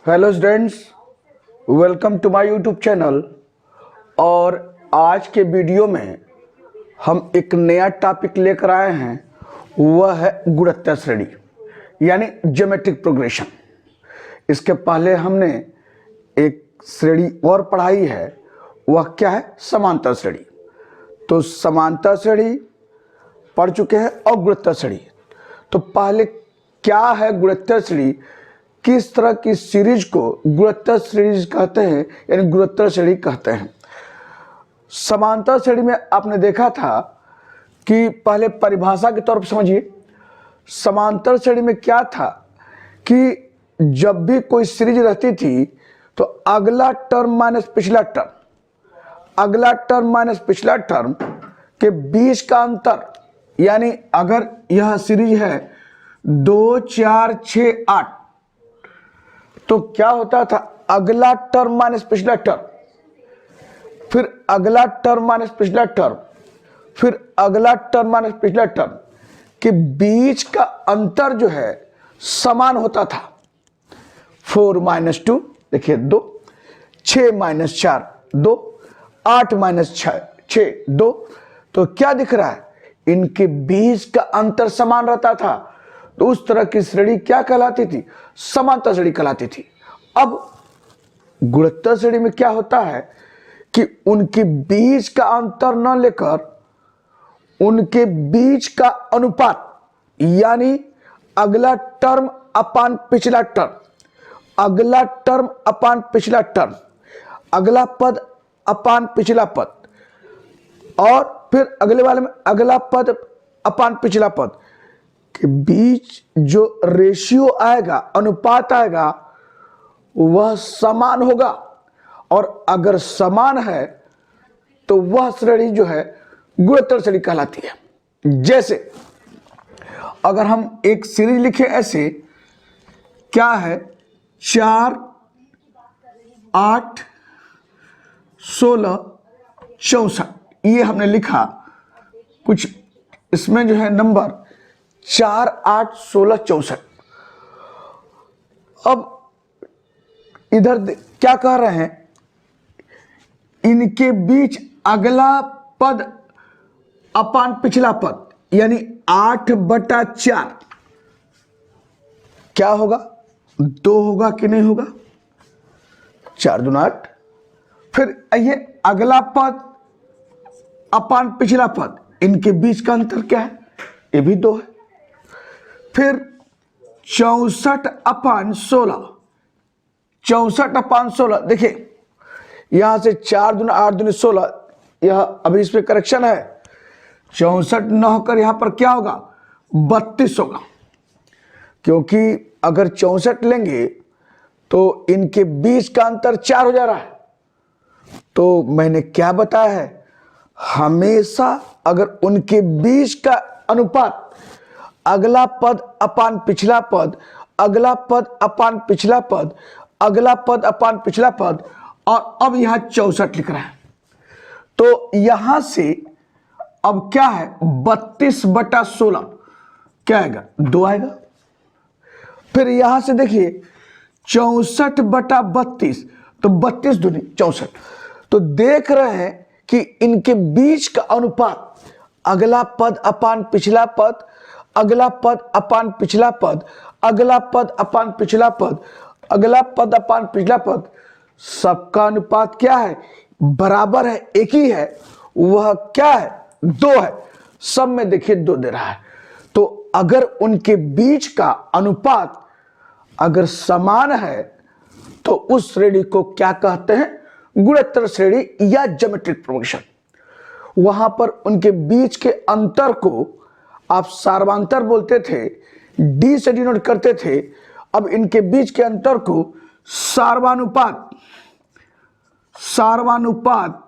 Hello students, welcome to my YouTube channel. और आज के वीडियो में हम एक नया टॉपिक लेकर आए हैं, वह है गुणोत्तर श्रेणी यानी ज्योमेट्रिक प्रोग्रेशन। इसके पहले हमने एक श्रेणी और पढ़ाई है, वह क्या है? समांतर श्रेणी। तो समांतर श्रेणी पढ़ चुके हैं और गुणोत्तर श्रेणी। तो पहले क्या है गुणोत्तर श्रेणी, किस तरह की सीरीज को गुणोत्तर श्रेणी कहते हैं यानी गुणोत्तर श्रेणी कहते हैं। समांतर श्रेणी में आपने देखा था कि पहले परिभाषा के तौर पर समझिए। समांतर श्रेणी में क्या था कि जब भी कोई सीरीज रहती थी तो अगला टर्म माइनस पिछला टर्म, अगला टर्म माइनस पिछला टर्म के बीच का अंतर, यानी अगर यह सीरीज है 2 4 6 8, तो क्या होता था? अगला टर्म माइनस पिछला टर्म, फिर अगला टर्म माइनस पिछला टर्म, फिर अगला टर्म माइनस पिछला टर्म के बीच का अंतर जो है समान होता था। 4 - 2 देखिए 2, 6 - 4 2, 8 - 6 2। तो क्या दिख रहा है? इनके बीच का अंतर समान रहता था। तो उस तरह की श्रेणी क्या कहलाती थी? समांतर श्रेणी कहलाती थी। अब गुणोत्तर श्रेणी में क्या होता है कि उनके बीच का अंतर न लेकर उनके बीच का अनुपात, यानी अगला टर्म अपान पिछला टर्म, अगला टर्म अपान पिछला टर्म, अगला पद अपान पिछला पद, और फिर अगले वाले में अगला पद अपान पिछला पद के बीच जो रेशियो आएगा, अनुपात आएगा, वह समान होगा। और अगर समान है तो वह श्रेणी जो है गुणोत्तर श्रेणी कहलाती है। जैसे अगर हम एक सीरीज लिखें ऐसे, क्या है? 4 8 16 64, ये हमने लिखा। कुछ इसमें जो है नंबर 4 8 16 64। अब इधर क्या कह रहे हैं? इनके बीच अगला पद अपान पिछला पद, यानी 8/4 क्या होगा? 2 होगा कि नहीं होगा? 4 दूना 8। फिर ये अगला पद अपान पिछला पद, इनके बीच का अंतर क्या है? ये भी 2 है। फिर 64/16, 64/16 देखिए, यहां से 4 दूना 8 दूनी 16, यह अभी इस पे करेक्शन है। 64 न होकर यहां पर क्या होगा? 32 होगा, क्योंकि अगर 64 लेंगे तो इनके बीच का अंतर 4 हो जा रहा है। तो मैंने क्या बताया है? हमेशा अगर उनके बीच का अनुपात अगला पद अपान पिछला पद, अगला पद अपान पिछला पद, अगला पद अपान पिछला पद, और अब यहां 64 लिख रहा है, तो यहां से अब क्या है? 32/16 क्या आएगा? 2 आएगा। फिर यहां से देखिए 64/32, तो 32 दूनी 64। तो देख रहे हैं कि इनके बीच का अनुपात अगला पद अपान पिछला पद, अगला पद अपान पिछला पद, अगला पद अपान पिछला पद, अगला पद अपान पिछला पद, सबका अनुपात क्या है? बराबर है, एक ही है। वह क्या है? 2 है। सब में देखिए 2 दे रहा है। तो अगर उनके बीच का अनुपात अगर समान है तो उस श्रेणी को क्या कहते हैं? गुणोत्तर श्रेणी या ज्योमेट्रिक प्रोग्रेशन। वहां पर उनके बीच के अंतर को आप सार्वंतर बोलते थे, डी से डिनोट करते थे। अब इनके बीच के अंतर को सार्वानुपात, सार्वानुपात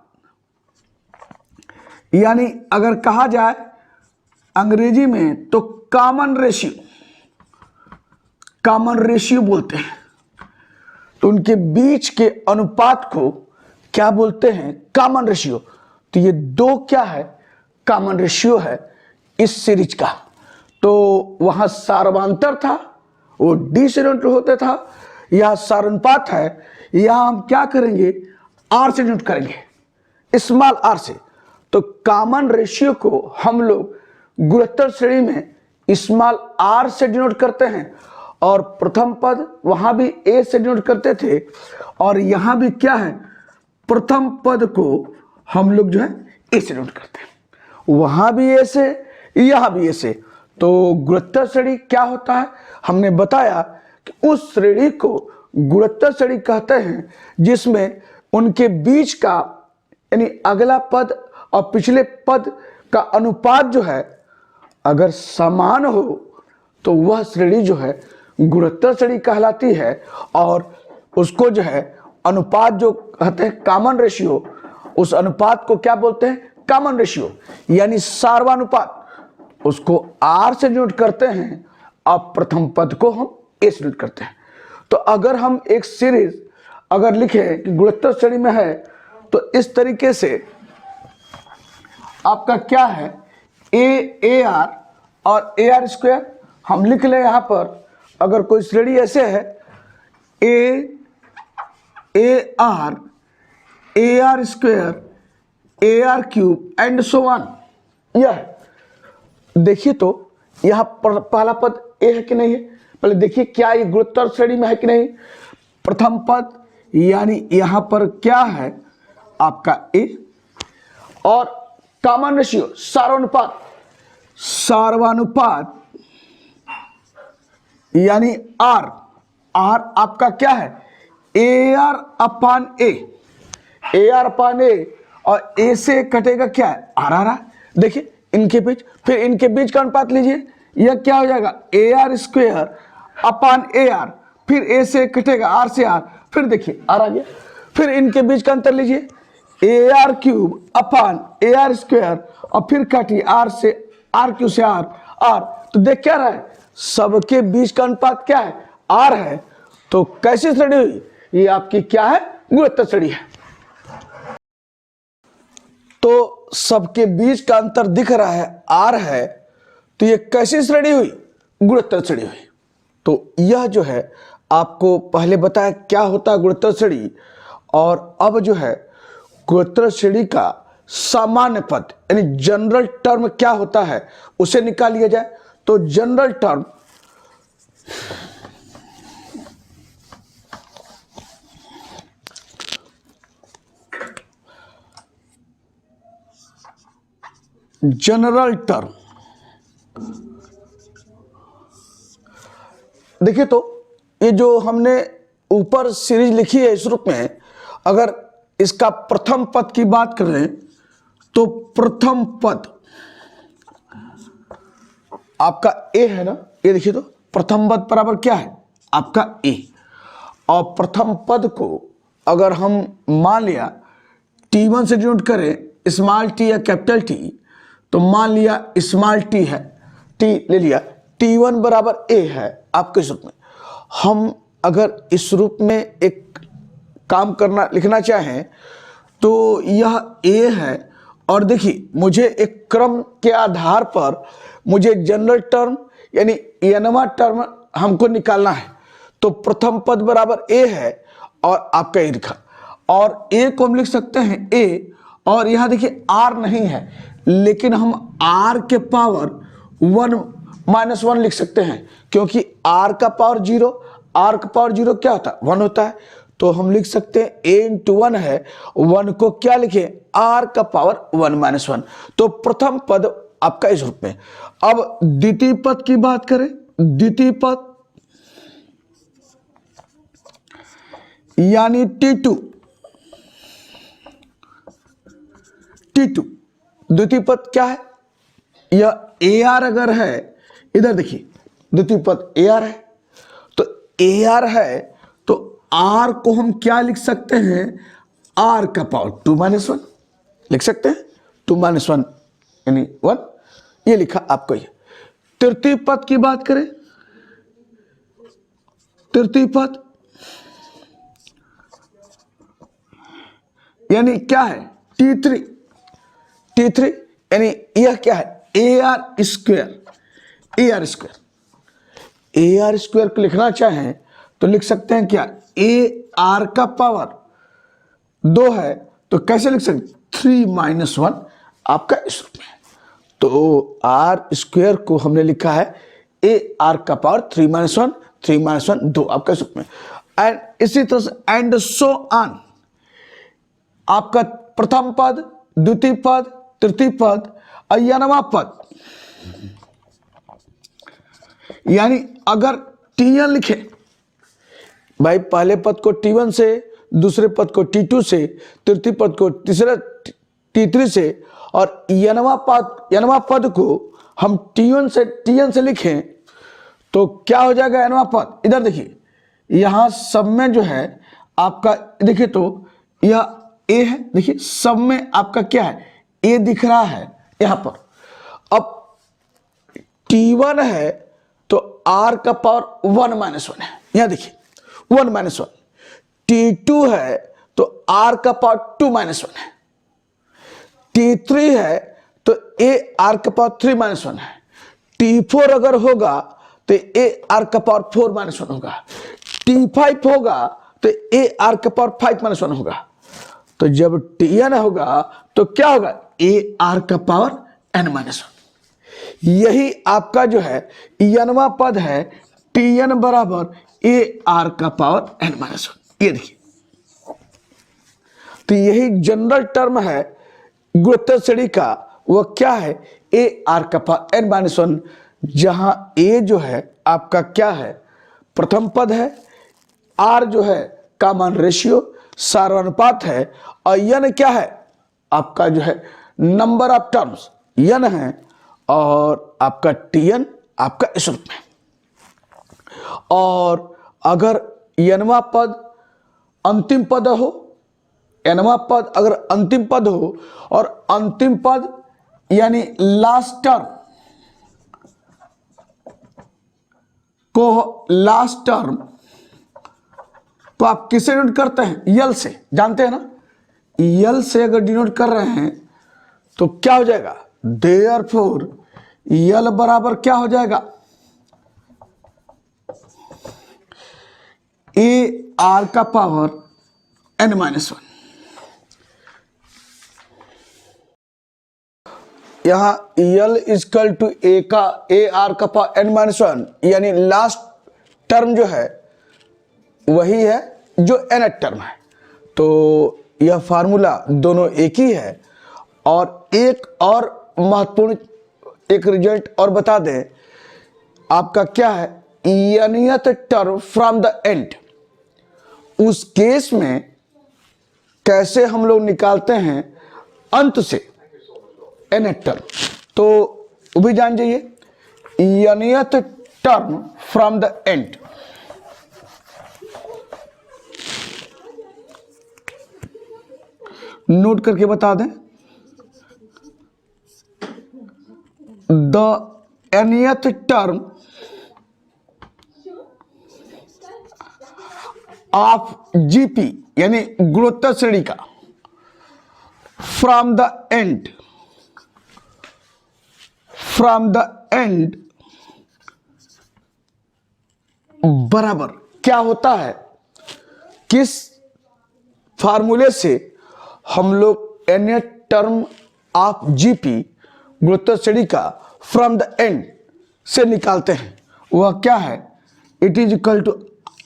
यानी अगर कहा जाए अंग्रेजी में तो कॉमन रेशियो, कॉमन रेशियो बोलते हैं। तो उनके बीच के अनुपात को क्या बोलते हैं? Common ratio. तो ये 2 क्या है? कॉमन रेशियो है इस सीरीज का। तो वहां सार्वांतर था, वो डी से डिनोट होता था, यह सारानुपात है, यह हम क्या करेंगे, आर से डिनोट करेंगे, स्मॉल आर से। तो कॉमन रेशियो को हम लोग गुणोत्तर श्रेणी में स्मॉल आर से डिनोट करते हैं, और प्रथम पद वहां भी ए से डिनोट करते थे, और यहां भी क्या है, प्रथम पद को हम लोग जो है ए से डिनोट करते हैं, वहां भी ए से, यहां भी ए से। तो गुणोत्तर श्रेणी क्या होता है, हमने बताया कि उस श्रेणी को गुणोत्तर श्रेणी कहते हैं जिसमें उनके बीच का यानी अगला पद और पिछले पद का अनुपात जो है अगर समान हो तो वह श्रेणी जो है गुणोत्तर श्रेणी कहलाती है। और उसको जो है अनुपात जो कहते हैं कॉमन रेशियो, उस अनुपात को क्या बोलते हैं, कॉमन रेशियो यानी सार्वनुपात, उसको आर से डिनोट करते हैं, अब प्रथम पद को हम ए से डिनोट करते हैं। तो अगर हम एक सीरीज अगर लिखें कि गुणोत्तर श्रेणी में है तो इस तरीके से आपका क्या है, ए आर और ए आर स्क्वायर हम लिख लें। यहां पर अगर कोई श्रेणी ऐसे है A R square, A R cube and so on, यह देखिए तो यहां पर पहला पद ए है कि नहीं है, पहले देखिए क्या ये गुणोत्तर श्रेणी में है कि नहीं। प्रथम पद यानी यहां पर क्या है आपका ए, और कॉमन रेशियो सार्वनुपात यानी आर आपका क्या है, ए आर अपान ए, और ए से कटेगा क्या है, आर। देखिए इनके बीच, फिर इनके बीच का अनुपात लीजिए, यह क्या हो जाएगा, A R square upon A R, फिर ए से कटेगा आर से आर, फिर देखिए आर आ गया, फिर इनके बीच का अंतर लीजिए, A R cube upon A R square, और फिर काटिए आर से आर क्यूब से आर। तो देख क्या रहा है, सबके बीच का अनुपात क्या है, आर है। तो कैसी श्रेणी हुई, ये आपकी क्या है, गुणोत्तर श्रेणी है। तो सबके बीच का अंतर दिख रहा है, आर है, तो ये कैसी श्रेणी हुई, गुणोत्तर श्रेणी हुई। तो यह जो है आपको पहले बताया क्या होता है गुणोत्तर श्रेणी, और अब जो है गुणोत्तर श्रेणी का सामान्य पद यानी जनरल टर्म क्या होता है उसे निकाल लिया जाए। तो जनरल टर्म देखिए तो ये जो हमने ऊपर सीरीज लिखी है इस रूप में, अगर इसका प्रथम पद की बात करें तो प्रथम पद आपका ए है ना, ये देखिए तो प्रथम पद बराबर क्या है आपका ए, और प्रथम पद को अगर हम मान लिया T1 से डिनोट करें स्मॉल टी या कैपिटल टी, तो मान लिया स्मॉल टी है, टी ले लिया, T1 बराबर ए है आपके इस रूप में। हम अगर इस रूप में एक काम करना लिखना चाहें तो यह ए है, और देखिए मुझे एक क्रम के आधार पर मुझे जनरल टर्म यानी एनवा टर्म हमको निकालना है। तो प्रथम पद बराबर ए है और आपका ए लिखा, और ए को हम लिख सकते हैं ए, और यहां देखिए आर नहीं है लेकिन हम आर के पावर 1 - 1 लिख सकते हैं, क्योंकि आर का पावर 0, आर का पावर 0 क्या होता है 1 होता है। तो हम लिख सकते हैं a × 1 है, 1 को क्या लिखें r का पावर 1 - 1। तो प्रथम पद आपका इस रूप में। अब द्वितीय पद की बात करें, द्वितीय पद यानी T2 द्वितीय पद क्या है, यह AR अगर है, इधर देखिए द्वितीय पद AR है, तो AR है तो R को हम क्या लिख सकते हैं, R का पावर 2 - 1 लिख सकते हैं, 2 - 1 यानी 1, ये लिखा आपको। ये तृतीय पद की बात करें, तृतीय पद यानी क्या है T3 यानी यह क्या है AR² को लिखना चाहें तो लिख सकते हैं क्या, ए आर का पावर 2 है तो कैसे लिख सकते, 3 - 1 आपका इस रूप में। तो आर स्क्वायर को हमने लिखा है ए आर का पावर 3 - 1 2 आपका इस रूप में। एंड इसी तरह से एंड सो ऑन, आपका प्रथम पद, द्वितीय पद, तृतीय पद और nवां पद, यानी अगर T1 लिखे भाई, पहले पद को T1 से, दूसरे पद को T2 से, तृतीय पद को तीसरे T3 से और nवां पद को हम T1 से लिखें तो क्या हो जाएगा nवां पद। इधर देखिए, यहां सब में जो है आपका, देखिए तो यह ए है, देखिए सब में आपका क्या है, ए दिख रहा है यहां पर। अब T1 है तो R का पावर 1 - 1 है, यहां देखिए 1 - 1। T2 है तो R का पावर 2 - 1 है। T3 है तो A R का पावर 3 - 1 है। T4 अगर होगा तो A R का पावर 4 - 1 होगा। T5 होगा तो A R का पावर 5 - 1 होगा। तो जब Tn होगा तो क्या होगा, A R का पावर n - 1। यही आपका जो है nवां पद है, Tn बराबर A R का पावर n - 1। ये देखिए, तो यही जनरल टर्म है गुणोत्तर श्रेणी का, वह क्या है, A R का पावर n - 1, जहां A जो है आपका क्या है, प्रथम पद है, R जो है कॉमन रेशियो सारानुपात है, और n क्या है आपका जो है नंबर ऑफ टर्म्स n है, और आपका Tn आपका इस रूप में। और अगर nवां पद अंतिम पद हो, nवां पद अगर अंतिम पद हो और अंतिम पद यानी लास्ट टर्म को आप किससे डिनोट करते हैं, यल से, जानते हैं ना, यल से अगर डिनोट कर रहे हैं तो क्या हो जाएगा, देयरफॉर यल बराबर क्या हो जाएगा, ए आर का पावर n - 1। यहां यल इजकल टू ए आर का पावर n - 1, यानी लास्ट टर्म जो है वही है जो nth टर्म है। तो यह फार्मूला दोनों एक ही है। और एक और महत्वपूर्ण एक रिजल्ट और बता दें, आपका क्या है, nth term from the and, उस केस में कैसे हम लोग निकालते हैं अंत से nth टर्म, तो वो भी जान जाइए, nth term from the and. Note करके बता दें, the nth term of GP यानी गुणोत्तर श्रेणी का फ्रॉम द एंड बराबर क्या होता है, किस फार्मूले से हम लोग nth टर्म ऑफ जीपी गुणोत्तर श्रेणी का फ्रॉम द एंड से निकालते हैं, वह क्या है, it is equal to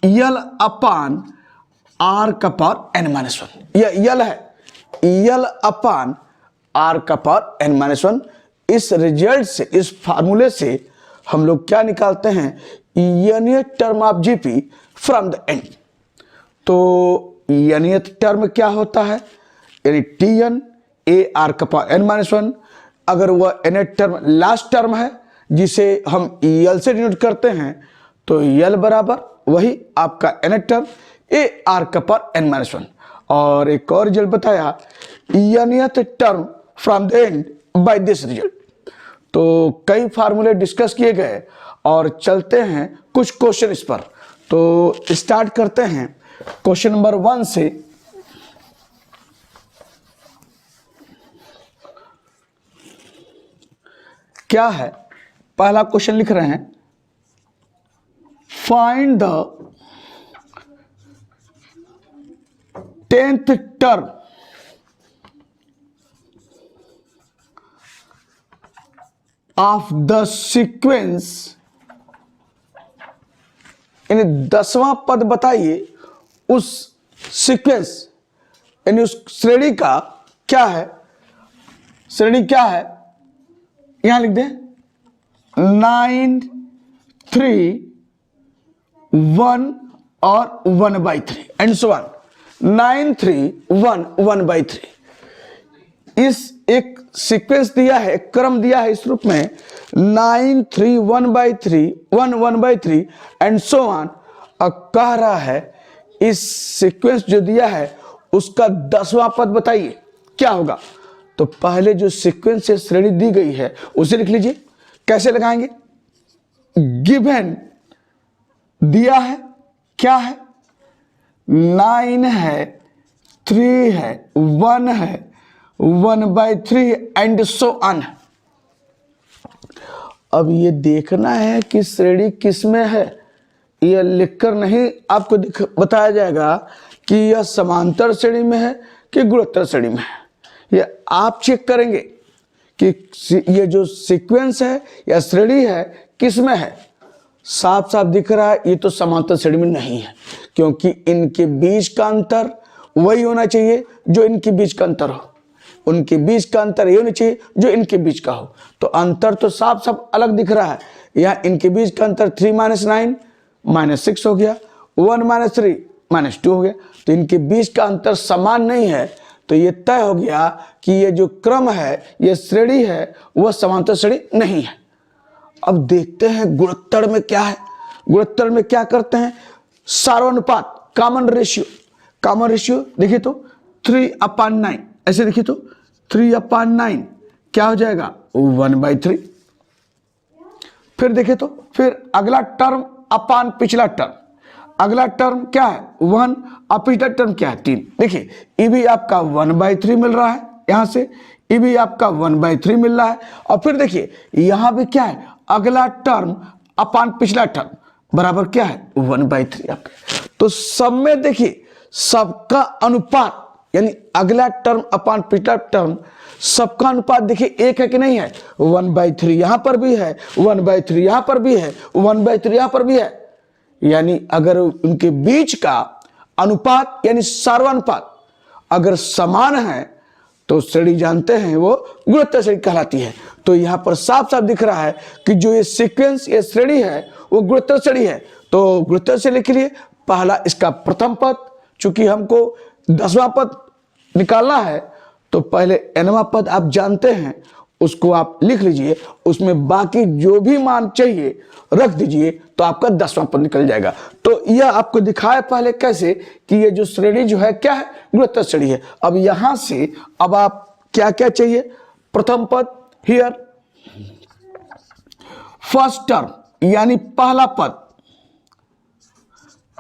L upon R का पावर n - 1। यह यल है, यल अपान आर का पावर n - 1। इस रिजल्ट से, इस फार्मूले से हम लोग क्या निकालते हैं, nth term of GP from the and. तो nth टर्म क्या होता है, यानी Tn ए आर का पावर n - 1। अगर वह nth टर्म लास्ट टर्म है जिसे हम यल से डिनोट करते हैं, तो यल बराबर वही आपका nth टर्म ए आर का पावर n - 1। और एक और रिजल्ट बताया, nth term from the end by this result. तो कई फार्मूले डिस्कस किए गए और चलते हैं कुछ क्वेश्चन इस पर। तो स्टार्ट करते हैं क्वेश्चन नंबर 1 से। क्या है, पहला क्वेश्चन लिख रहे हैं, find the 10th term of the sequence, यानी 10वां पद बताइए उस सीक्वेंस यानी उस श्रेणी का क्या है, श्रेणी क्या है, यहां लिख दें 9 3 1 और 1/3 एंड सो ऑन। 9 3 1 1/3 इस एक सीक्वेंस दिया है, एक क्रम दिया है इस रूप में 9 3 1/3 1 1/3 एंड सो ऑन। अब कह रहा है इस सीक्वेंस जो दिया है उसका 10वां पद बताइए क्या होगा। तो पहले जो सीक्वेंस से श्रेणी दी गई है उसे लिख लीजिए। कैसे लगाएंगे, गिवन दिया है क्या है, 9 है, 3 है, 1 है, 1/3 एंड सो ऑन। अब ये देखना है कि श्रेणी किस में है, यह लिखकर नहीं आपको बताया जाएगा कि यह समांतर श्रेणी में है कि गुणोत्तर श्रेणी में है। यह आप चेक करेंगे कि ये जो सीक्वेंस है या श्रेणी है किस में है। साफ साफ दिख रहा है ये तो समांतर श्रेणी में नहीं है, क्योंकि इनके बीच का अंतर वही होना चाहिए जो इनके बीच का अंतर हो, उनके बीच का अंतर ये होना चाहिए जो इनके बीच का हो। तो अंतर तो साफ साफ अलग दिख रहा है। यहाँ इनके बीच का अंतर 3 - 9 -6 हो गया, 1 - 3 -2 हो गया। तो इनके बीच का अंतर समान नहीं है, तो ये तय हो गया कि ये जो क्रम है, ये श्रेणी है, वह समांतर श्रेणी नहीं है। अब देखते हैं गुणोत्तर में क्या है। गुणोत्तर में क्या करते हैं, सार्वनुपात, कॉमन रेशियो। कॉमन रेशियो देखिए तो 3/9, ऐसे देखिए तो 3/9 क्या हो जाएगा 1/3। फिर देखिए तो फिर अगला टर्म अपान पिछला टर्म, अगला टर्म क्या है 1 और पिछला टर्म क्या है 3। देखिए ये भी आपका 1/3 मिल रहा है, यहां से ये भी आपका 1/3 मिल रहा है। और फिर देखिए यहां भी क्या है, अगला टर्म अपान पिछला टर्म बराबर क्या है 1/3 आपके। तो सब में देखिए सबका अनुपात, यानी अगला टर्म अपान पिछला टर्म, सबका अनुपात देखिए एक है कि नहीं है। 1/3 यहां पर भी है, 1/3 यहां पर भी है, 1/3 यहां पर भी है। यानी अगर उनके बीच का अनुपात यानी सार्वनुपात अगर समान है तो श्रेणी जानते हैं वो गुणोत्तर श्रेणी कहलाती है। तो यहां पर साफ साफ दिख रहा है कि जो ये सीक्वेंस ये श्रेणी है वो गुणोत्तर श्रेणी है। तो गुणोत्तर श्रेणी के लिए पहला इसका प्रथम पद, चूंकि हमको 10वां पद निकालना है तो पहले nवां पद आप जानते हैं उसको आप लिख लीजिए, उसमें बाकी जो भी मान चाहिए रख दीजिए तो आपका 10वां पद निकल जाएगा। तो यह आपको दिखाया पहले कैसे कि ये जो श्रेणी जो है क्या है गुणोत्तर श्रेणी है। अब यहां से अब आप क्या क्या चाहिए, प्रथम पद हियर, फर्स्ट टर्म यानी पहला पद।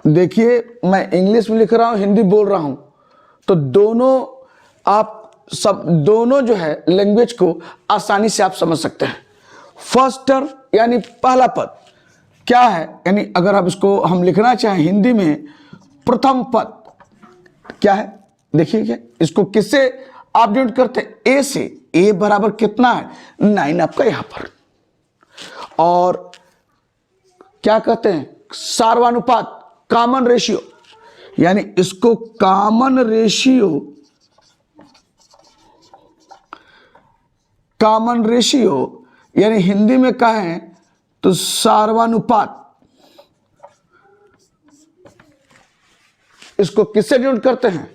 देखिए मैं इंग्लिश में लिख रहा हूं, हिंदी बोल रहा हूं, तो दोनों आप सब दोनों जो है लैंग्वेज को आसानी से आप समझ सकते हैं। फर्स्ट टर्म यानी पहला पद क्या है, यानी अगर आप इसको हम लिखना चाहें हिंदी में प्रथम पद क्या है, देखिए क्या इसको किससे आप डिवाइड करते हैं, ए से। ए बराबर कितना है 9 आपका यहां पर। और क्या कहते हैं सार्वनुपात, कॉमन रेशियो, यानी इसको कॉमन रेशियो, कॉमन रेशियो यानी हिंदी में कहें तो सार्वनुपात। इसको किससे डिवाइड करते हैं,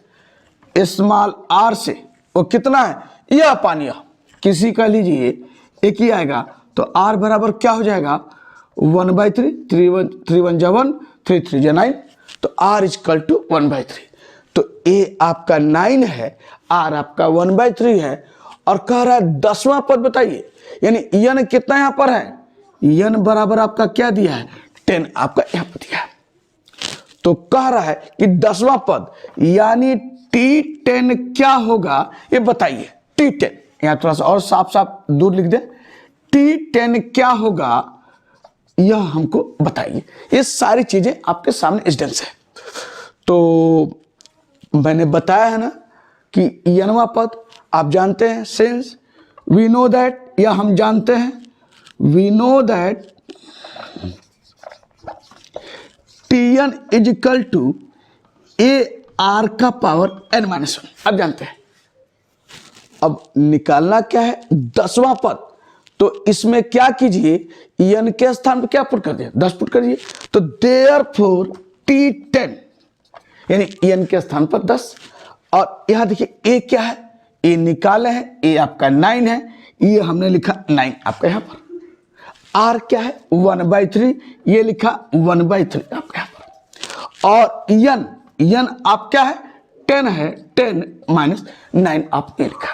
स्मॉल आर से। वो कितना है यह अपान यह, किसी का लीजिए एक ही आएगा। तो आर बराबर क्या हो जाएगा 1/3, 3 1 जा 1, 3 3 जा 9, तो आर इक्वल टू 1/3। तो ए आपका 9 है, आर आपका 1/3 है। और कह रहा है 10वां पद बताइए, यानी यन कितना यहां पर है, यन बराबर आपका क्या दिया है 10 आपका यहां पर दिया है। तो कह रहा है कि 10वां पद यानी T10 क्या होगा ये बताइए। T10 यहां थोड़ा सा और साफ साफ दूर लिख दे, T10 क्या होगा यह हमको बताइए। ये सारी चीजें आपके सामने एविडेंस है। तो मैंने बताया है ना कि यनवा पद आप जानते हैं, सिंस वी नो दैट, या हम जानते हैं we know that Tn is equal to A R का पावर n-1, आप जानते हैं। अब निकालना क्या है, 10वां पद। तो इसमें क्या कीजिए, n के स्थान पर क्या पुट कर दिया, 10 पुट करिए। तो देयरफॉर T10 यानी n के स्थान पर 10। और यहां देखिए a क्या है, a निकाले हैं, a आपका 9 है, ये हमने लिखा 9 आपका यहां पर। r क्या है 1/3, ये लिखा 1/3 आपका यहां पर। और n आप क्या है 10 है, 10 माइनस 9 आप ये लिखा।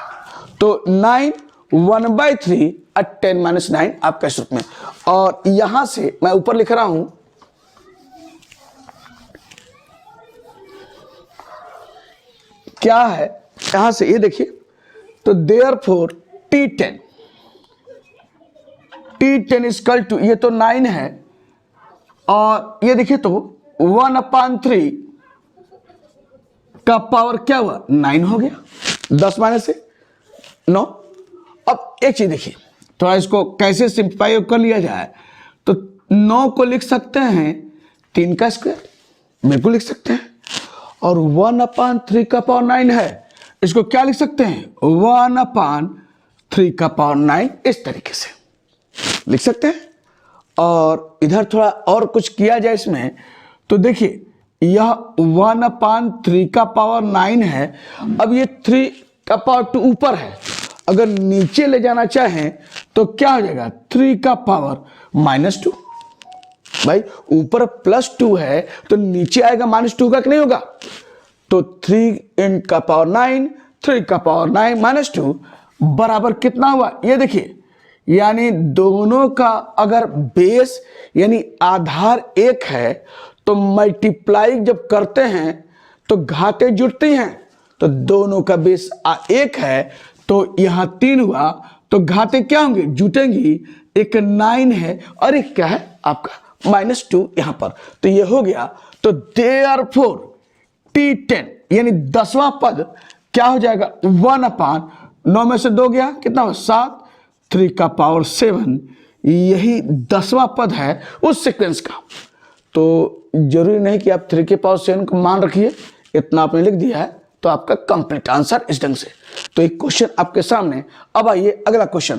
तो 9 1/3 और 10 माइनस 9 आपका इस रूप में। और यहां से मैं ऊपर लिख रहा हूं क्या है, यहां से ये देखिए, तो देयरफॉर T10 इक्वल टू, ये तो 9 है, और ये देखिए तो 1/3 का पावर क्या हुआ 9 हो गया, 10 माइनस से 9। अब एक चीज देखिए, थोड़ा इसको कैसे सिंप्लीफाई कर लिया जाए। तो 9 को लिख सकते हैं 3 का स्क्वायर, बिल्कुल लिख सकते हैं। और 1/3 का पावर 9 है, इसको क्या लिख सकते हैं 1/3 का पावर 9, इस तरीके से लिख सकते हैं। और इधर थोड़ा और कुछ किया जाए इसमें, तो देखिए यह 1/3 का पावर 9 है। अब ये 3 का पावर 2 ऊपर है, अगर नीचे ले जाना चाहें तो क्या हो जाएगा 3 का पावर -2। भाई ऊपर +2 है तो नीचे आएगा -2 का कि नहीं होगा। तो 3 का पावर 9, 3 का पावर 9 -2 बराबर कितना हुआ, ये देखिए, यानी दोनों का अगर बेस यानी आधार एक है तो मल्टीप्लाई जब करते हैं तो घातें जुड़ती हैं। तो दोनों का बेस एक है, तो यहां 3 हुआ, तो घातें क्या होंगी जुटेंगी। एक 9 है और एक क्या है आपका -2 यहां पर, तो ये हो गया। तो देयरफॉर T10 यानी 10वां पद क्या हो जाएगा 1/9 में से 2 गया, कितना हुआ 7, 3 का पावर 7, यही 10वां पद है उस सीक्वेंस का। तो जरूरी नहीं कि आप 3 के पावर 7 को मान रखिए, इतना आपने लिख दिया है तो आपका कंप्लीट आंसर इस ढंग से। तो एक क्वेश्चन आपके सामने। अब आइए अगला क्वेश्चन।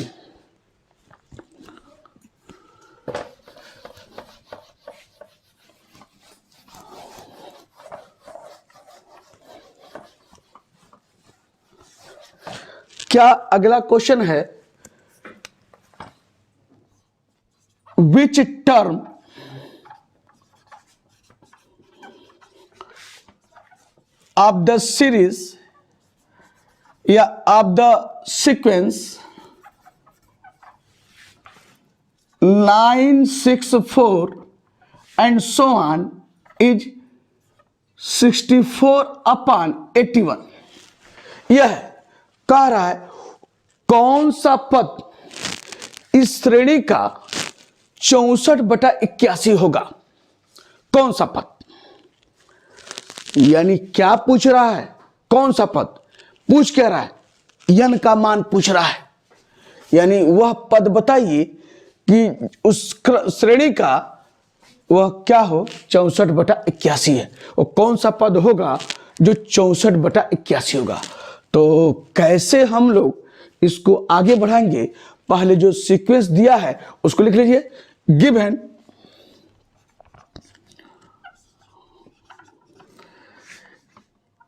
क्या अगला क्वेश्चन है, which term of the series या of the sequence 9, 6, 4 and so on is 64/81। यह कह रहा है कौन सा पद इस श्रेणी का 64/81 होगा। कौन सा पद, यानी क्या पूछ रहा है, कौन सा पद पूछ क्या रहा है, n का मान पूछ रहा है। यानी वह पद बताइए कि उस श्रेणी का वह क्या हो 64/81 है, और कौन सा पद होगा जो 64/81 होगा। तो कैसे हम लोग इसको आगे बढ़ाएंगे, पहले जो सीक्वेंस दिया है उसको लिख लीजिए। गिवन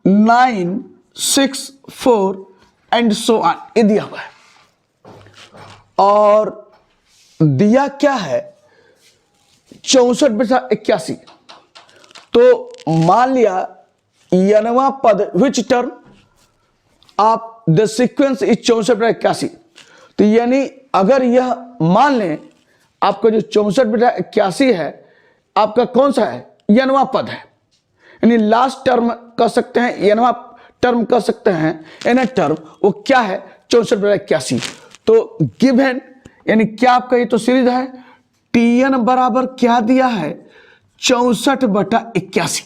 9, 6, 4 एंड सो ऑन, ये दिया हुआ है। और दिया क्या है 64/81। तो मान लिया nवां पद which term of the sequence is 64/81। तो यानी अगर यह मान लें आपका जो 64/81 है आपका कौन सा है nवां पद है, यानी लास्ट टर्म कह सकते हैं, nवां टर्म कह सकते हैं, nth टर्म वो क्या है 64/81। तो गिवन यानी क्या आपका ये तो सीरीज है, Tn बराबर क्या दिया है 64/81।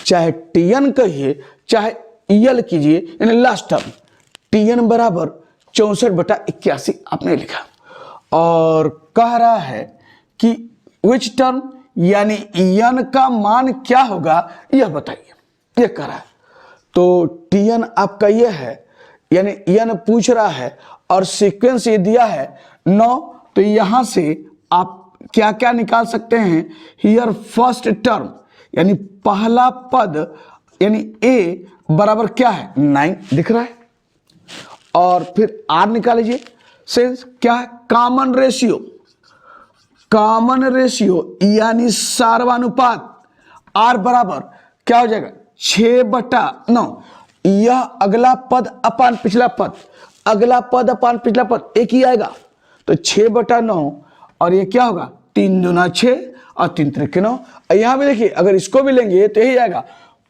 चाहे टीएन कहिए चाहे यल कीजिए, यानी लास्ट टर्म टीएन बराबर 64/81 आपने लिखा। और कह रहा है कि विच टर्म यानी एन का मान क्या होगा यह बताइए, यह कह रहा है। तो टीएन आपका यह है, यानी एन पूछ रहा है और सीक्वेंस ये दिया है 9। तो यहां से आप क्या क्या निकाल सकते हैं, हियर फर्स्ट टर्म यानी पहला पद यानी ए बराबर क्या है 9 दिख रहा है। और फिर आर निकाल लीजिए, सिंस क्या है कॉमन रेशियो, कॉमन रेशियो यानी सार्वनुपात आर बराबर क्या हो जाएगा 6/9। यह अगला पद अपान पिछला पद, अगला पद अपान पिछला पद एक ही आएगा, तो 6/9। और ये क्या होगा 3 दूना 6 और 3 त्रिक 9। यहां भी देखिए अगर इसको भी लेंगे तो यही आएगा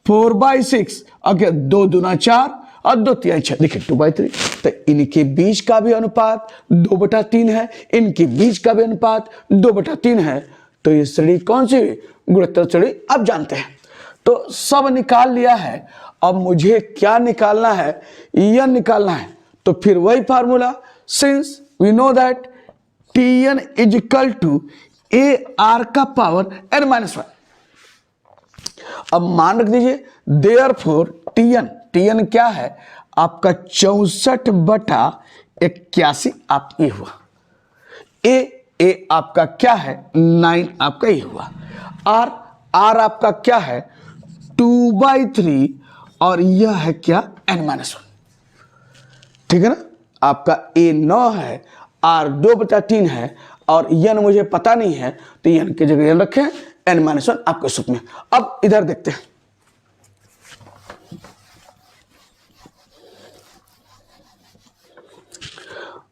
4/6, अगर 2 दूना 4 और 2 तिहाई 6, देखिए 2/3। तो इनके बीच का भी अनुपात 2/3 है, इनके बीच का भी अनुपात 2/3 है। तो ये श्रेणी कौन सी गुणोत्तर श्रेणी आप जानते हैं। तो सब निकाल लिया है, अब मुझे क्या निकालना है, यह निकालना है। तो फिर वही formula, since we know that Tn is equal to A R का पावर n-1। अब मान रख दीजिए देयरफॉर Tn क्या है आपका 64/81 आप ये हुआ। ए आपका क्या है 9 आपका ये हुआ। आर आपका क्या है 2/3 और यह है क्या n-1। ठीक है ना, आपका ए 9 है, आर 2/3 है और यन मुझे पता नहीं है, तो यन की जगह यन रखें, n-1 आपके सूत्र में। अब इधर देखते हैं,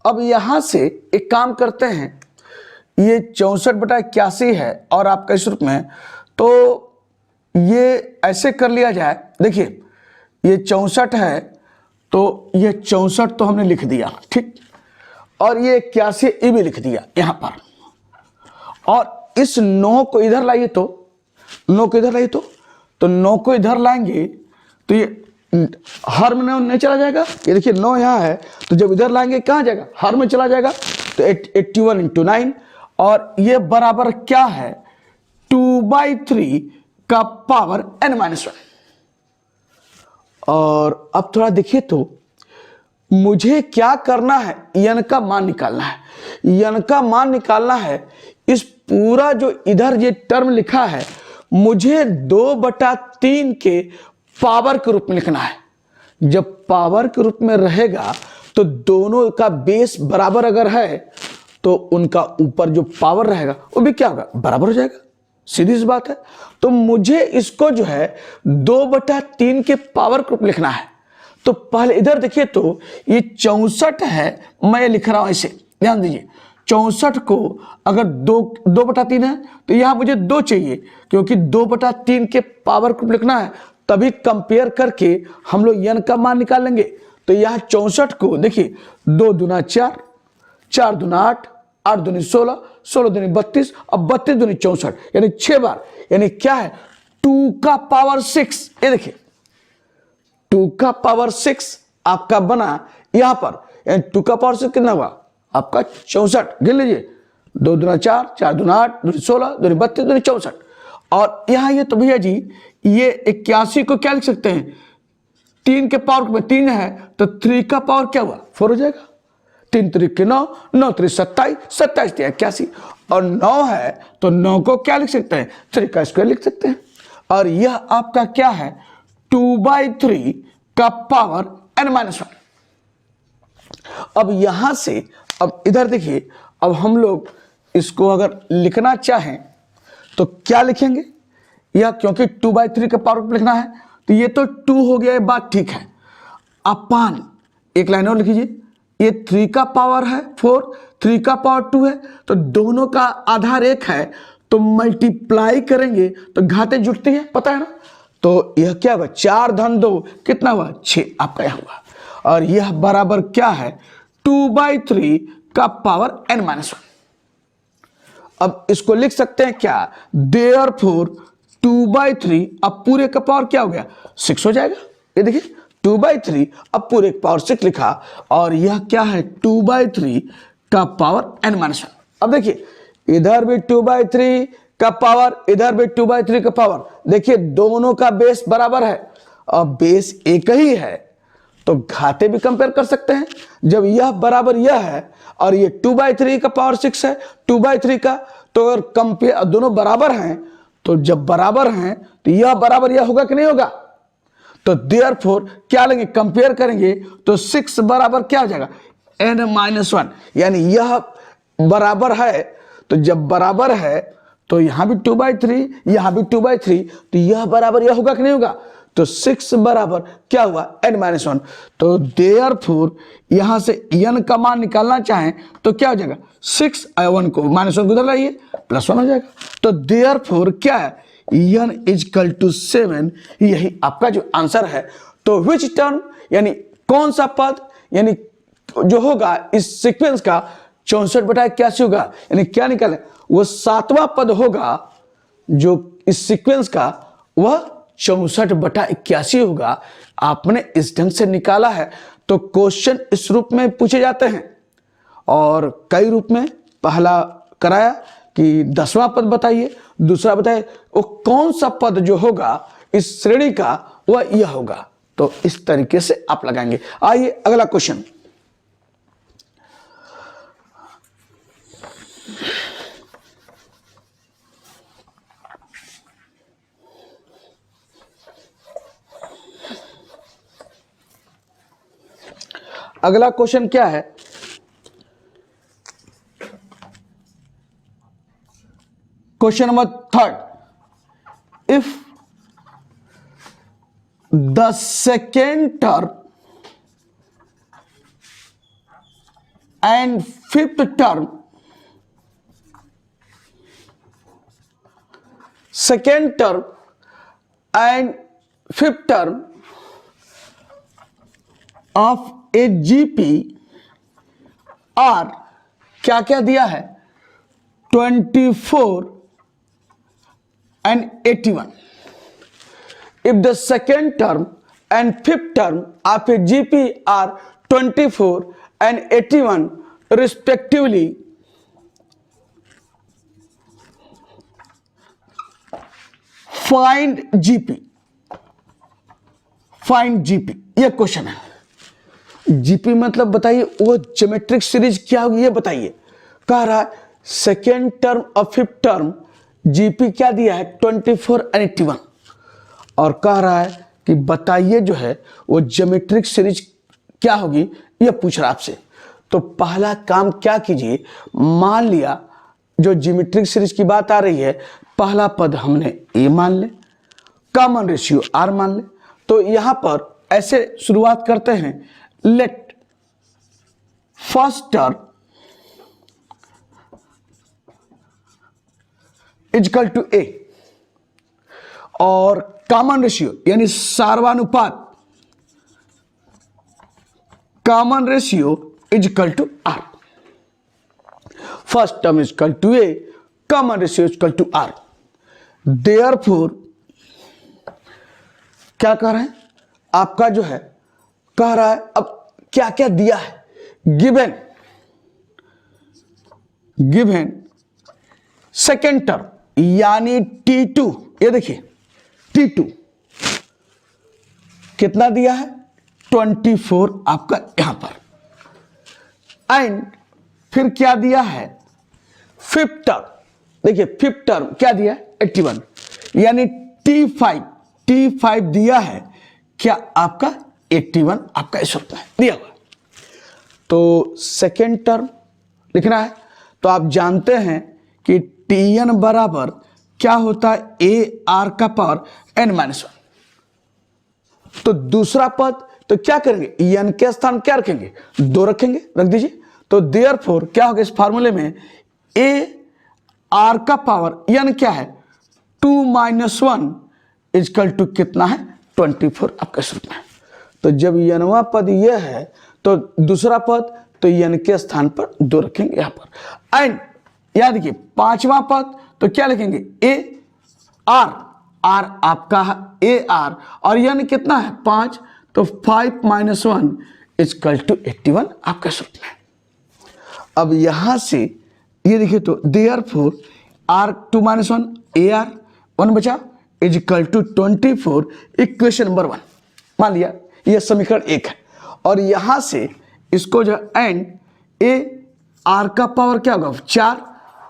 अब यहां से एक काम करते हैं, ये 64/81 है और आपका इस रूप में, तो ये ऐसे कर लिया जाए। देखिए ये 64 है, तो ये 64 तो हमने लिख दिया, ठीक, और ये 81 ये भी लिख दिया यहां पर। और इस 9 को इधर लाइए, तो 9 को इधर लाइए, तो 9 को इधर लाएंगे तो ये हर में नहीं चला जाएगा। ये देखिए 9 यहाँ है, तो जब इधर लाएंगे कहाँ जाएगा, हर में चला जाएगा। तो 81 × 9 और ये बराबर क्या है 2/3 का पावर n-1। और अब थोड़ा देखिए, तो मुझे क्या करना है, n का मान निकालना है। n का मान निकालना है, इस पूरा जो इधर ये टर्म लिखा है मुझे 2/3 के पावर के रूप में लिखना है। जब पावर के रूप में रहेगा तो दोनों का बेस बराबर अगर है तो उनका ऊपर जो पावर रहेगा वो भी क्या होगा बराबर हो जाएगा, सीधी सी बात है। तो मुझे इसको जो है 2/3 के पावर के रूप में लिखना है। तो पहले इधर देखिए, तो ये 64 है, मैं लिख रहा हूं ऐसे, ध्यान दीजिए 64 को अगर 2/3 है तो यहां मुझे 2 चाहिए, क्योंकि 2/3 के पावर को लिखना है, तभी कंपेयर करके हम लोग n का मान निकाल लेंगे। तो यहां 64 को देखिए 2 दूना 4, 4 दूना 8, 8 दूनी 16, 16 दूनी 32 और 32 दूनी 64, यानी 6 बार, यानी क्या है 2 का पावर 6। ये देखिए 2 का पावर 6 आपका बना यहां पर, यानी 2 का पावर 6 कितना हुआ आपका 64। गिन लीजिए 2 दूना 4, 4 दूना 8, दूनी 16, दूनी 32, दूनी 64। और यहां ये तो भैया जी ये 81 को क्या लिख सकते हैं, 3 के पावर में 3 है तो 3 का पावर क्या हुआ 4 हो जाएगा। 3 त्रिक 9, 9 त्रिक 27, 27 81, और 9 है तो 9 को क्या लिख सकते हैं 3 का स्क्वायर लिख सकते हैं। और यह आपका क्या है 2/3 का पावर n-1। अब यहां से अब इधर देखिए, अब हम लोग इसको अगर लिखना चाहें तो क्या लिखेंगे, यह क्योंकि 2/3 का पावर लिखना है तो ये तो 2 हो गया, ये बात ठीक है। अपान एक लाइन और लिखिए, ये 3 का पावर है 4, 3 का पावर 2 है, तो दोनों का आधार 1 है, तो मल्टीप्लाई करेंगे तो घाते जुटती है, पता है ना। तो यह क्या होगा 4 धन 2 कितना हुआ 6 आपका यह हुआ। और यह बराबर क्या है 2/3 का पावर n-1। अब इसको लिख सकते हैं क्या, देयरफॉर 2/3 अब पूरे का पावर क्या हो गया 6 हो जाएगा। ये देखिए 2/3 अब पूरे का पावर 6 लिखा और यह क्या है 2/3 का पावर n-1। अब देखिए इधर भी 2/3 का पावर, इधर भी 2/3 का पावर, देखिए दोनों का बेस बराबर है और बेस एक ही है तो घाते भी कंपेयर कर सकते हैं। जब यह बराबर यह है और ये 2/3 का पावर 6 है 2/3 का, तो अगर कंपेयर दोनों बराबर हैं तो जब बराबर हैं तो यह बराबर यह होगा कि नहीं होगा। तो देयरफॉर क्या लेंगे कंपेयर करेंगे तो 6 बराबर क्या हो जाएगा n-1, यानी यह बराबर है तो जब बराबर है तो यहां भी 2/3 यहां भी 2/3 तो यह बराबर यह होगा कि नहीं होगा। तो 6 बराबर क्या हुआ n-1। तो देयरफॉर यहां से n का मान निकालना चाहें तो क्या हो जाएगा 6 1 को -1 उधर लाइए +1 हो जाएगा। तो देयरफॉर क्या है n = 7, यही आपका जो आंसर है। तो विच टर्म यानी कौन सा पद यानी जो होगा इस सीक्वेंस का 64/81 होगा, यानी क्या निकाले वो 7वां पद होगा जो इस सीक्वेंस का वह 64/81 होगा। आपने इस ढंग से निकाला है। तो क्वेश्चन इस रूप में पूछे जाते हैं और कई रूप में। पहला कराया कि 10वां पद बताइए, दूसरा बताइए वो कौन सा पद जो होगा इस श्रेणी का वह यह होगा। तो इस तरीके से आप लगाएंगे। आइए अगला क्वेश्चन। अगला क्वेश्चन क्या है, question number 3, if the second term and fifth term, second term and fifth term of a GP are क्या क्या दिया है 24 and 81. If the second term and fifth term of a GP are 24 and 81 respectively, find GP. Find GP, यह question है। GP मतलब बताइए वो geometric series क्या होगी ये बताइए। कह रहा है सेकेंड टर्म और फिफ्थ टर्म जीपी क्या दिया है 24 और 81 और कह रहा है कि बताइए जो है वो ज्योमेट्रिक सीरीज क्या होगी ये पूछ रहा आपसे। तो पहला काम क्या कीजिए, मान लिया जो ज्योमेट्रिक सीरीज की बात आ रही है पहला पद हमने ए मान ले, कॉमन रेशियो आर मान ले। तो यहां पर ऐसे शुरुआत करते हैं, let first term equal to a और कॉमन रेशियो यानी सार्वनुपात common ratio equal to R. First term equal to a, common ratio equal to R. Therefore क्या कह रहे हैं आपका जो है कह रहा है अब क्या क्या दिया है, गिवन सेकेंड टर्म यानी T2, ये देखिए T2 कितना दिया है 24 आपका यहां पर, एंड फिर क्या दिया है फिफ्थ टर्म, देखिए फिफ्थ टर्म क्या दिया है 81 यानी T5 दिया है क्या आपका 81 आपका इस रूप में दिया हुआ। तो सेकेंड टर्म लिखना है तो आप जानते हैं कि Tn बराबर क्या होता है ए आर का पावर n-1। तो दूसरा पद तो क्या करेंगे n के स्थान क्या रखेंगे 2 रखेंगे, रख दीजिए। तो देयरफॉर क्या होगा इस फार्मूले में ए आर का पावर n क्या है 2 - 1 इक्वल टू कितना है 24 आपका इस रूप में। तो जब n वां पद यह है तो दूसरा पद तो n के स्थान पर 2 रखेंगे यहां पर। एंड याद रखिए 5वां पद तो क्या लिखेंगे ए आर, आर आपका ए आर, और यानी कितना है 5, तो 5 - 1 = 81 आपका सूत्र है। अब यहां से ये देखिए तो देयरफॉर R2 - 1 AR 1 बचा = 24, इक्वेशन नंबर 1 मान लिया, ये समीकरण 1 है। और यहां से इसको जो एंड ए आर का पावर क्या होगा 4,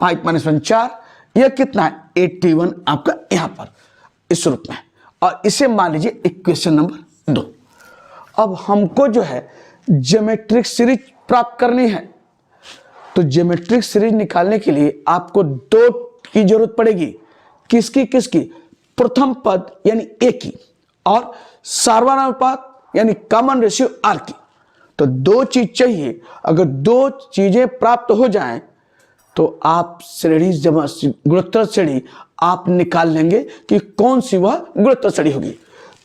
5 - 1 4, यह कितना है 81 आपका यहां पर इस रूप में, और इसे मान लीजिए इक्वेशन नंबर 2। अब हमको जो है ज्योमेट्रिक सीरीज प्राप्त करनी है, तो ज्योमेट्रिक सीरीज निकालने के लिए आपको 2 की जरूरत पड़ेगी। किसकी किसकी? प्रथम पद यानी ए की, और सार्वधातुक यानी कॉमन रेशियो आर की। तो 2 चीज चाहिए। अगर 2 चीजें प्राप्त हो जाएं तो आप श्रेणी जमा गुणोत्तर श्रेणी आप निकाल लेंगे कि कौन सी वह गुणोत्तर श्रेणी होगी।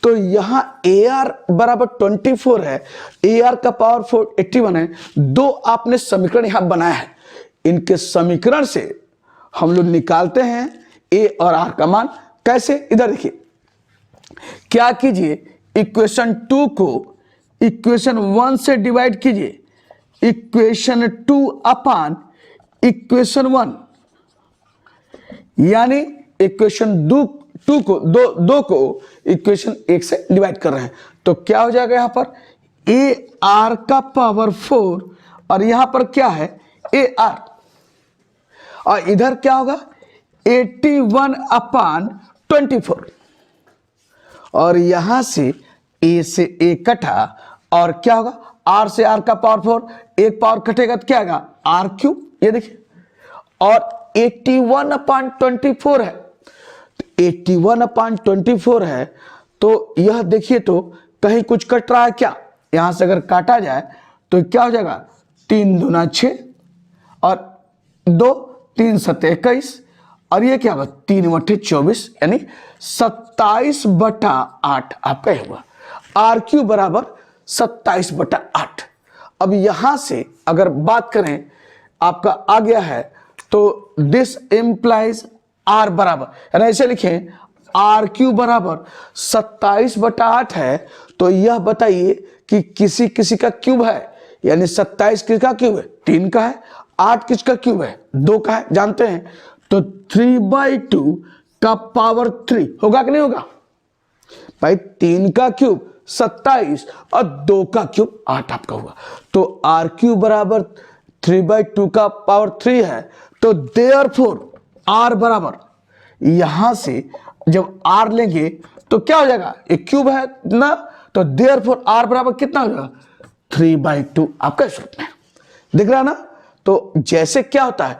तो यहां ए आर बराबर 24 है, ए आर का पावर 4 81 है। 2 आपने समीकरण यहां बनाया है, इनके समीकरण से हम लोग निकालते हैं ए और आर का मान। कैसे? इधर देखिए, क्या कीजिए, इक्वेशन 2 को इक्वेशन 1 से डिवाइड कीजिए, इक्वेशन 2 अपान इक्वेशन 1, यानी इक्वेशन 2 को इक्वेशन 1 से डिवाइड कर रहे हैं। तो क्या हो जाएगा यहां पर ए आर का पावर 4, और यहां पर क्या है ए आर, और इधर क्या होगा 81 अपान 24, और यहां से ए से ए कटा, और क्या होगा आर से आर का पावर 4, एक पावर कटेगा तो क्या आएगा आर क्यूब, ये देखिए, और 81 अपान 24 है, तो 81 अपान 24 है। तो यह देखिए तो कहीं कुछ कट रहा है क्या? यहां से अगर काटा जाए तो क्या हो जाएगा 3 दूना 6, और 2 3 7 21, और ये क्या होगा 3 बटे 24, यानी 27/8 आपका होगा। आर क्यू बराबर 27/8। अब यहां से अगर बात करें आपका आ गया है, तो दिस इम्प्लाइज आर बराबर, यानी ऐसे लिखें आर क्यू बराबर 27/8 है। तो यह बताइए कि किसी किसी का क्यूब है, यानी 27 किसका क्यूब है 3 का है, 8 किसका क्यूब है 2 का है, जानते हैं। तो 3/2 का पावर 3 होगा कि नहीं होगा भाई? 3 का क्यूब 27 और 2 का क्यूब 8 आपका हुआ। तो आर क्यूब बराबर 3/2 का पावर 3 है। तो देयरफॉर आर बराबर, यहां से जब आर लेंगे तो क्या हो जाएगा, एक क्यूब है ना, तो देयरफॉर आर बराबर कितना हो जाएगा 3/2 आपका इस रूप में दिख रहा है ना। तो जैसे क्या होता है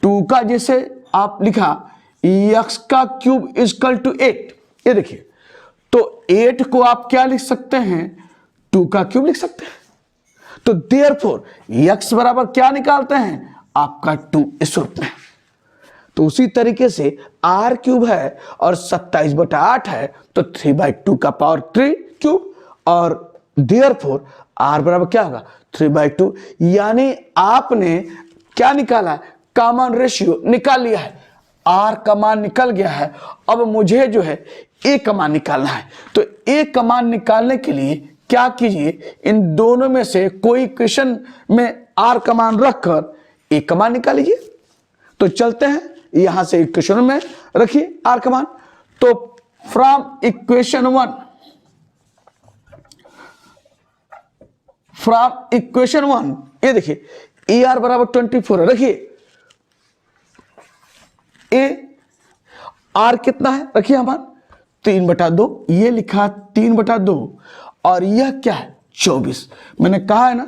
2 का जैसे आप लिखा x का क्यूब इक्वल टू 8, ये देखिए, तो 8 को आप क्या लिख सकते हैं 2 का क्यूब लिख सकते हैं। तो देयरफॉर x बराबर क्या निकालते हैं आपका 2 इस रूप में। तो उसी तरीके से आर क्यूब है और 27/8 है, तो 3/2 का पावर 3 क्यूब, और देयरफॉर आर बराबर क्या होगा 3/2, यानी आपने क्या निकाला है कॉमन रेशियो निकाल लिया है। आर का मान निकल गया है। अब मुझे जो है ए का मान निकालना है। तो ए का मान निकालने के लिए क्या कीजिए, इन दोनों में से कोई इक्वेशन में आर का मान रखकर ए का मान निकाल लीजिए। तो चलते हैं, यहां से इक्वेशन में रखिए आर का मान। तो फ्रॉम इक्वेशन 1 ये देखिए ए आर बराबर 24 है। रखिए ए आर कितना है, रखिए हमारा 3/2, ये लिखा 3/2, और यह क्या है 24। मैंने कहा है ना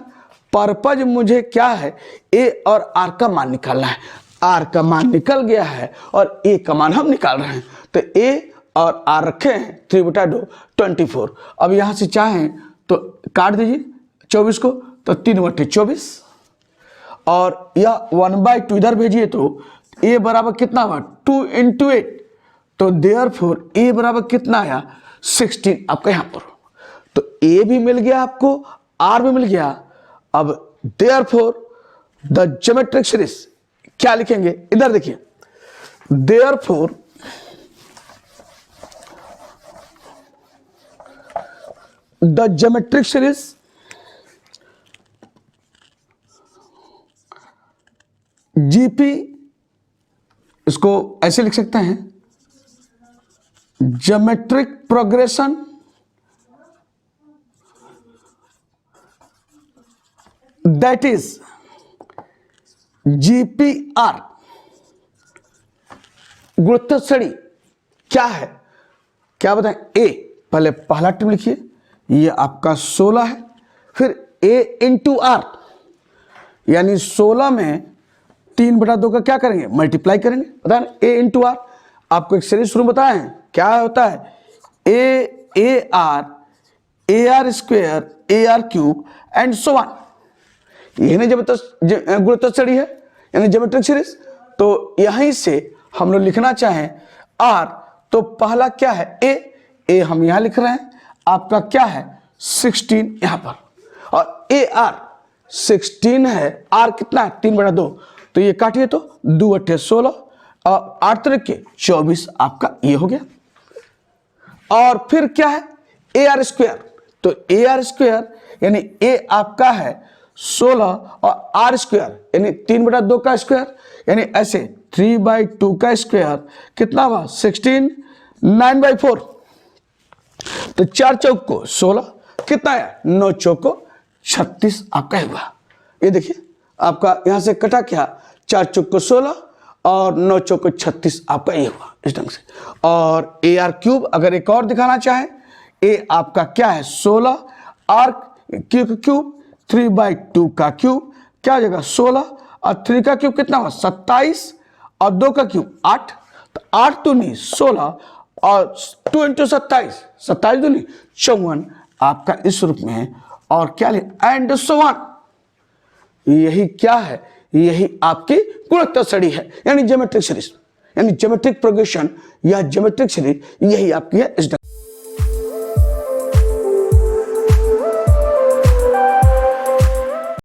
पर्पज मुझे क्या है ए और आर का मान निकालना है। आर का मान निकल गया है और ए का मान हम निकाल रहे हैं। तो ए और आर रखे हैं 3/2 24। अब यहां से चाहें तो काट दीजिए 24 को, तो 3/24, और यह 1/2 इधर भेजिए तो ए बराबर कितना हुआ 2 × 8। तो देयरफॉर ए बराबर कितना आया 16 आपका यहां पर। तो ए भी मिल गया आपको, आर भी मिल गया। अब देयरफॉर द ज्योमेट्रिक सीरीज क्या लिखेंगे, इधर देखिए, therefore the geometric series GP, इसको ऐसे लिख सकते हैं, geometric progression that is GPR. गुणोत्तर श्रेणी क्या है, क्या बताएं? ए, पहले पहला टर्म लिखिए, ये आपका 16 है, फिर ए इंटू आर, यानी 16 में 3/2 का क्या करेंगे? मल्टीप्लाई करेंगे। बता रहे ए इंटू आर। आपको एक सीरीज शुरू बताए हैं, क्या होता है? A R square, A R cube and so on. यही ना जब गुणोत्तर श्रेणी है, यानी ज्योमेट्रिक सीरीज। तो यहीं से हम लोग लिखना चाहें आर, तो पहला क्या है? ए हम यहां लिख रहे हैं, आपका क्या है? 16 यहां पर, और ए आर 16 है, आर कितना है? 3/2, तो ये काटिए तो 2 × 8 = 16 और 8 × 3 = 24, आपका ये हो गया। और फिर क्या है? ए आर स्क्वायर, तो ए आर स्क्वायर यानी ए आपका है 16 और आर स्क्वायर यानी 3/2 का स्क्वायर, यानी ऐसे 3/2 का स्क्वायर कितना हुआ? 16, 9/4, तो 4 चौक को 16, कितना है? 9 चौक को 36 आपका हुआ। ये देखिए आपका यहां से कटा क्या? 4 चौक को 16 और 9 चौक को 36, आपका ये हुआ इस ढंग से। और ए आर क्यूब अगर एक और दिखाना चाहें, ए आपका क्या है? 16, आर क्यूब 3/2 का क्यूब क्या हो जाएगा? 16 और 3 का क्यूब कितना हुआ? 27 और 2 का क्यूब 8, तो 8 दूनी 16 और 2 × 27, 27 दूनी 54, आपका इस रूप में है। और क्या ले? And so on. यही क्या है? यही आपकी गुणोत्तर श्रेणी है, यानी ज्योमेट्रिक सीरीज, यानी ज्योमेट्रिक प्रोग्रेशन या ज्योमेट्रिक सीरीज, यही आपकी है इस